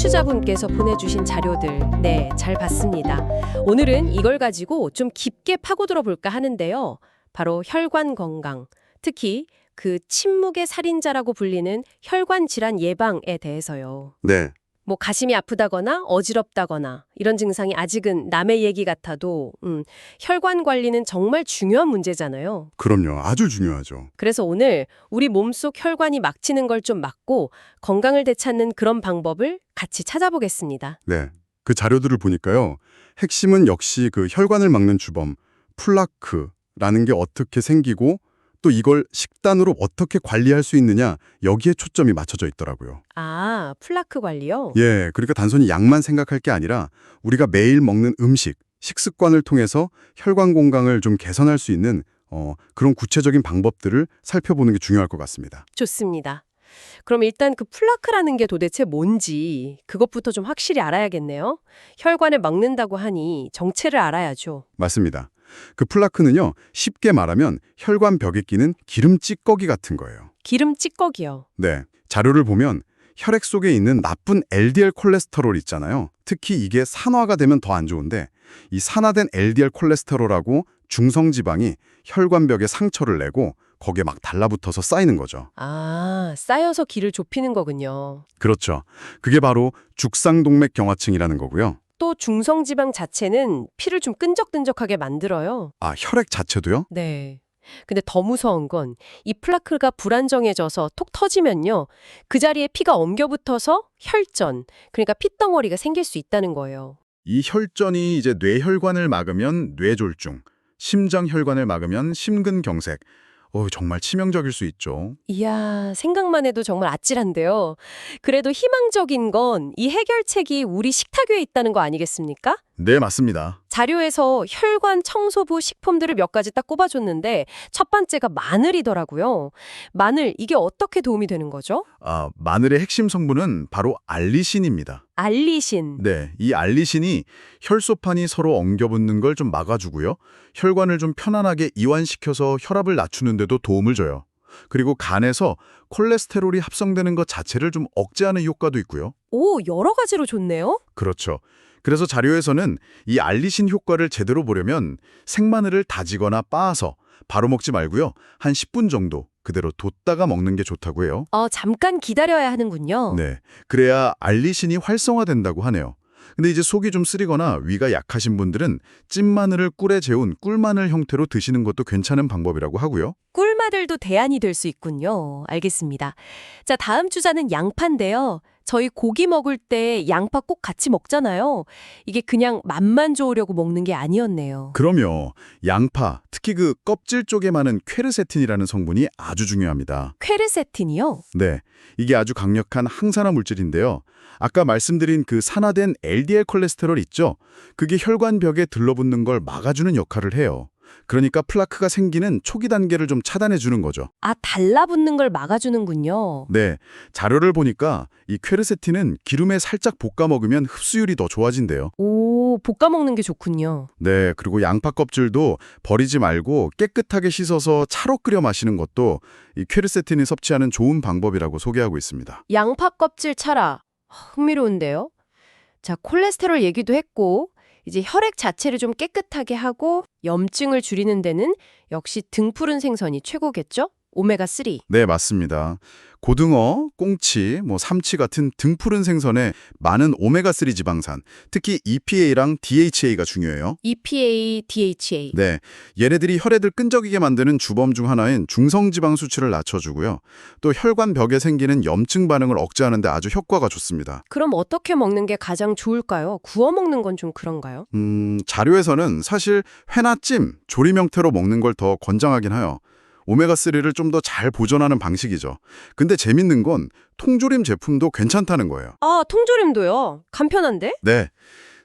청취자분께서 보내주신 자료들, 네, 잘 봤습니다. 오늘은 이걸 가지고 좀 깊게 파고들어 볼까 하는데요. 바로 혈관 건강, 특히 그 침묵의 살인자라고 불리는 혈관 질환 예방에 대해서요. 네, 뭐 가심이 아프다거나 어지럽다거나 이런 증상이 아직은 남의 얘기 같아도 혈관 관리는 정말 중요한 문제잖아요. 그럼요. 아주 중요하죠. 그래서 오늘 우리 몸속 혈관이 막히는 걸 좀 막고 건강을 되찾는 그런 방법을 같이 찾아보겠습니다. 네, 그 자료들을 보니까요. 핵심은 역시 그 혈관을 막는 주범, 플라크라는 게 어떻게 생기고 또 이걸 식단으로 어떻게 관리할 수 있느냐 여기에 초점이 맞춰져 있더라고요. 아, 플라크 관리요? 예, 그러니까 단순히 약만 생각할 게 아니라 우리가 매일 먹는 음식, 식습관을 통해서 혈관 건강을 좀 개선할 수 있는 그런 구체적인 방법들을 살펴보는 게 중요할 것 같습니다. 좋습니다. 그럼 일단 그 플라크라는 게 도대체 뭔지 그것부터 좀 확실히 알아야겠네요. 혈관을 막는다고 하니 정체를 알아야죠. 맞습니다. 그 플라크는요, 쉽게 말하면 혈관 벽에 끼는 기름 찌꺼기 같은 거예요. 기름 찌꺼기요. 네, 자료를 보면 혈액 속에 있는 나쁜 LDL 콜레스테롤 있잖아요. 특히 이게 산화가 되면 더 안 좋은데 이 산화된 LDL 콜레스테롤하고 중성지방이 혈관벽에 상처를 내고 거기에 막 달라붙어서 쌓이는 거죠. 아, 쌓여서 길을 좁히는 거군요. 그렇죠. 그게 바로 죽상동맥경화증이라는 거고요. 또 중성지방 자체는 피를 좀 끈적끈적하게 만들어요. 아, 혈액 자체도요? 네. 근데 더 무서운 건 이 플라크가 불안정해져서 톡 터지면요. 그 자리에 피가 엉겨붙어서 혈전, 그러니까 핏덩어리가 생길 수 있다는 거예요. 이 혈전이 이제 뇌혈관을 막으면 뇌졸중, 심장혈관을 막으면 심근경색. 정말 치명적일 수 있죠. 이야, 생각만 해도 정말 아찔한데요. 그래도 희망적인 건 이 해결책이 우리 식탁 위에 있다는 거 아니겠습니까? 네, 맞습니다. 자료에서 혈관 청소부 식품들을 몇 가지 딱 꼽아줬는데 첫 번째가 마늘이더라고요. 마늘, 이게 어떻게 도움이 되는 거죠? 마늘의 핵심 성분은 바로 알리신입니다. 알리신. 네, 이 알리신이 혈소판이 서로 엉겨붙는 걸 좀 막아주고요. 혈관을 좀 편안하게 이완시켜서 혈압을 낮추는 데도 도움을 줘요. 그리고 간에서 콜레스테롤이 합성되는 것 자체를 좀 억제하는 효과도 있고요. 오, 여러 가지로 좋네요. 그렇죠. 그래서 자료에서는 이 알리신 효과를 제대로 보려면 생마늘을 다지거나 빻아서 바로 먹지 말고요. 한 10분 정도 그대로 뒀다가 먹는 게 좋다고 해요. 잠깐 기다려야 하는군요. 네, 그래야 알리신이 활성화된다고 하네요. 근데 이제 속이 좀 쓰리거나 위가 약하신 분들은 찐마늘을 꿀에 재운 꿀마늘 형태로 드시는 것도 괜찮은 방법이라고 하고요. 꿀마늘도 대안이 될 수 있군요. 알겠습니다. 자, 다음 주자는 양파인데요. 저희 고기 먹을 때 양파 꼭 같이 먹잖아요. 이게 그냥 맛만 좋으려고 먹는 게 아니었네요. 그럼요. 양파, 특히 그 껍질 쪽에 많은 퀘르세틴이라는 성분이 아주 중요합니다. 퀘르세틴이요? 네, 이게 아주 강력한 항산화 물질인데요. 아까 말씀드린 그 산화된 LDL 콜레스테롤 있죠? 그게 혈관벽에 들러붙는 걸 막아주는 역할을 해요. 그러니까 플라크가 생기는 초기 단계를 좀 차단해 주는 거죠. 아, 달라붙는 걸 막아주는군요. 네, 자료를 보니까 이 퀘르세틴은 기름에 살짝 볶아 먹으면 흡수율이 더 좋아진대요. 오, 볶아 먹는 게 좋군요. 네, 그리고 양파 껍질도 버리지 말고 깨끗하게 씻어서 차로 끓여 마시는 것도 이 퀘르세틴이 섭취하는 좋은 방법이라고 소개하고 있습니다. 양파 껍질 차라. 흥미로운데요? 자, 콜레스테롤 얘기도 했고 이제 혈액 자체를 좀 깨끗하게 하고 염증을 줄이는 데는 역시 등푸른 생선이 최고겠죠? 오메가3. 네, 맞습니다. 고등어, 꽁치, 삼치 같은 등푸른 생선에 많은 오메가3 지방산, 특히 EPA랑 DHA가 중요해요. EPA, DHA. 네, 얘네들이 혈액을 끈적이게 만드는 주범 중 하나인 중성지방 수치를 낮춰주고요. 또 혈관 벽에 생기는 염증 반응을 억제하는 데 아주 효과가 좋습니다. 그럼 어떻게 먹는 게 가장 좋을까요? 구워 먹는 건 좀 그런가요? 자료에서는 사실 회나 찜, 조림 형태로 먹는 걸 더 권장하긴 해요. 오메가3를 좀 더 잘 보존하는 방식이죠. 근데 재밌는 건 통조림 제품도 괜찮다는 거예요. 아, 통조림도요? 간편한데? 네,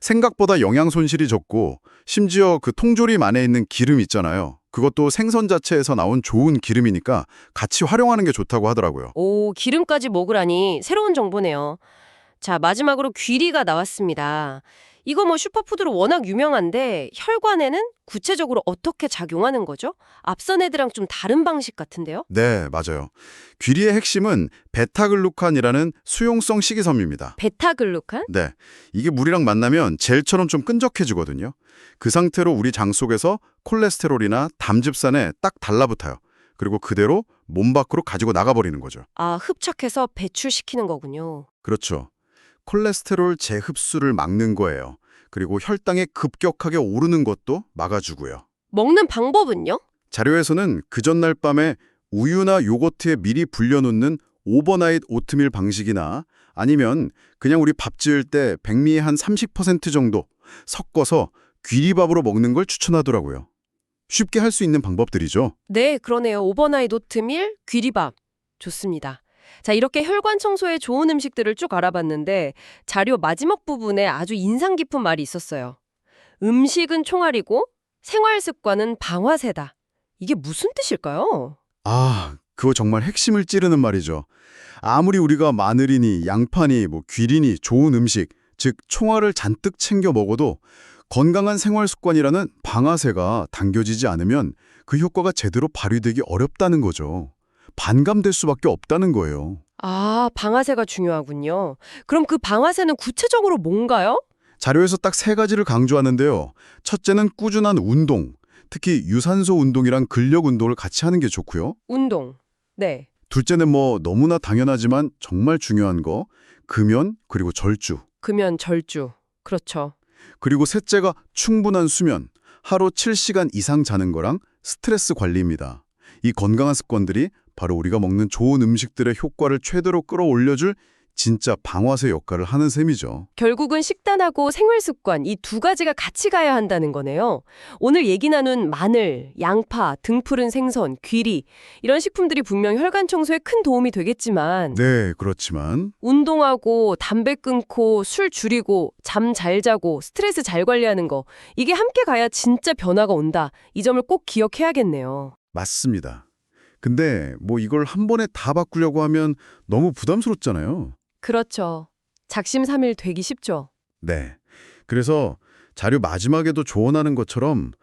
생각보다 영양 손실이 적고 심지어 그 통조림 안에 있는 기름 있잖아요. 그것도 생선 자체에서 나온 좋은 기름이니까 같이 활용하는 게 좋다고 하더라고요. 오, 기름까지 먹으라니 새로운 정보네요. 자, 마지막으로 귀리가 나왔습니다. 이거 뭐 슈퍼푸드로 워낙 유명한데 혈관에는 구체적으로 어떻게 작용하는 거죠? 앞선 애들랑 좀 다른 방식 같은데요? 네, 맞아요. 귀리의 핵심은 베타글루칸이라는 수용성 식이섬유입니다. 베타글루칸? 네, 이게 물이랑 만나면 젤처럼 좀 끈적해지거든요. 그 상태로 우리 장 속에서 콜레스테롤이나 담즙산에 딱 달라붙어요. 그리고 그대로 몸 밖으로 가지고 나가버리는 거죠. 아, 흡착해서 배출시키는 거군요. 그렇죠. 콜레스테롤 재흡수를 막는 거예요. 그리고 혈당에 급격하게 오르는 것도 막아주고요. 먹는 방법은요? 자료에서는 그 전날 밤에 우유나 요거트에 미리 불려놓는 오버나잇 오트밀 방식이나 아니면 그냥 우리 밥 지을 때 백미의 한 30% 정도 섞어서 귀리밥으로 먹는 걸 추천하더라고요. 쉽게 할 수 있는 방법들이죠. 네, 그러네요. 오버나잇 오트밀, 귀리밥. 좋습니다. 자, 이렇게 혈관 청소에 좋은 음식들을 쭉 알아봤는데 자료 마지막 부분에 아주 인상 깊은 말이 있었어요. 음식은 총알이고 생활 습관은 방아쇠다. 이게 무슨 뜻일까요? 아, 그거 정말 핵심을 찌르는 말이죠. 아무리 우리가 마늘이니 양파니 귀리니 좋은 음식, 즉 총알을 잔뜩 챙겨 먹어도 건강한 생활 습관이라는 방아쇠가 당겨지지 않으면 그 효과가 제대로 발휘되기 어렵다는 거죠. 반감될 수밖에 없다는 거예요. 아, 방아쇠가 중요하군요. 그럼 그 방아쇠는 구체적으로 뭔가요? 자료에서 딱 3가지를 강조하는데요. 첫째는 꾸준한 운동, 특히 유산소 운동이랑 근력 운동을 같이 하는 게 좋고요. 운동. 네. 둘째는 너무나 당연하지만 정말 중요한 거, 금연 그리고 절주. 금연, 절주. 그렇죠. 그리고 셋째가 충분한 수면, 하루 7시간 이상 자는 거랑 스트레스 관리입니다. 이 건강한 습관들이 바로 우리가 먹는 좋은 음식들의 효과를 최대로 끌어올려줄 진짜 방아쇠 역할을 하는 셈이죠. 결국은 식단하고 생활습관 이 두 가지가 같이 가야 한다는 거네요. 오늘 얘기 나눈 마늘, 양파, 등푸른 생선, 귀리 이런 식품들이 분명 혈관 청소에 큰 도움이 되겠지만 네, 그렇지만 운동하고 담배 끊고 술 줄이고 잠 잘 자고 스트레스 잘 관리하는 거 이게 함께 가야 진짜 변화가 온다. 이 점을 꼭 기억해야겠네요. 맞습니다. 근데 이걸 한 번에 다 바꾸려고 하면 너무 부담스럽잖아요. 그렇죠. 작심삼일 되기 쉽죠. 네. 그래서 자료 마지막에도 조언하는 것처럼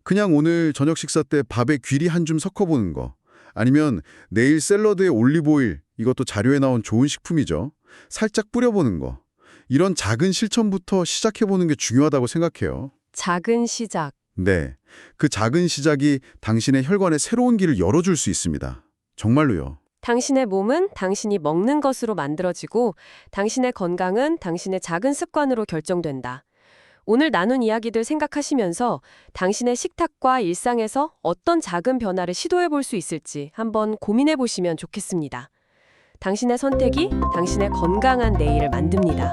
그냥 오늘 저녁 식사 때 밥에 귀리 한 줌 섞어보는 거 아니면 내일 샐러드에 올리브오일 이것도 자료에 나온 좋은 식품이죠. 살짝 뿌려보는 거 이런 작은 실천부터 시작해보는 게 중요하다고 생각해요. 작은 시작. 네. 그 작은 시작이 당신의 혈관에 새로운 길을 열어줄 수 있습니다. 정말로요. 당신의 몸은 당신이 먹는 것으로 만들어지고 당신의 건강은 당신의 작은 습관으로 결정된다. 오늘 나눈 이야기들 생각하시면서 당신의 식탁과 일상에서 어떤 작은 변화를 시도해 볼 수 있을지 한번 고민해 보시면 좋겠습니다. 당신의 선택이 당신의 건강한 내일을 만듭니다.